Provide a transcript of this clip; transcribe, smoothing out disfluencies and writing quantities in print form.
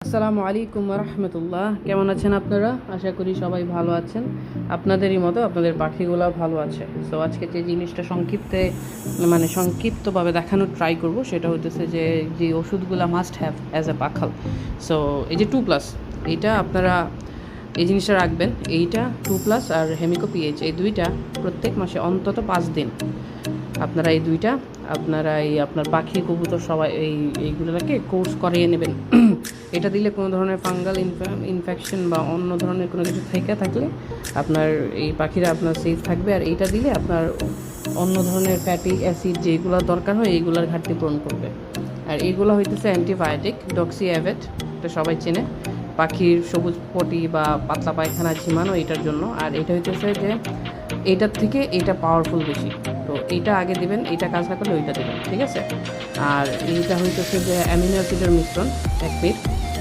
আসসালামু আলাইকুম রহমতুল্লাহ। কেমন আছেন আপনারা? আশা করি সবাই ভালো আছেন। আপনাদেরই মতো আপনাদের পাখিগুলো ভালো আছে। সো আজকে যে জিনিসটা সংক্ষিপ্তভাবে দেখানোর ট্রাই করব সেটা হতেছে যে ওষুধগুলো মাস্ট হ্যাভ অ্যাজ এ পাখাল। সো এই যে 2+, এইটা আপনারা এই জিনিসটা রাখবেন। এইটা 2+ আর হেমিকো পিএইচ, এই দুইটা প্রত্যেক মাসে অন্তত 5 দিন আপনারা এই দুইটা আপনার পাখি কবুতর সবাই এইগুলোকে কোর্স করিয়ে নেবেন। এটা দিলে কোনো ধরনের ফাঙ্গাল ইনফেকশন বা অন্য ধরনের কোনো কিছু থেকে থাকলে আপনার এই পাখিরা আপনার সেফ থাকবে। আর এইটা দিলে আপনার অন্য ধরনের ফ্যাটি অ্যাসিড যেগুলো দরকার হয় এইগুলোর ঘাটতি পূরণ করবে। আর এইগুলো হইতেছে অ্যান্টিবায়োটিক, ডক্সি অ্যাভেট, এটা সবাই চেনে, পাখির সবুজ পটি বা পাতলা পায়খানা ঝিমানো এটার জন্য। আর এটা হইতেছে যে এইটার থেকে এটা পাওয়ারফুল বেশি। তো এইটা আগে দিবেন, এইটা কাজ না করলে ওইটা দেবেন, ঠিক আছে? আর এইটা হইতেছে যে অ্যামিনো অ্যাসিডের মিশ্রণ 1 পিট,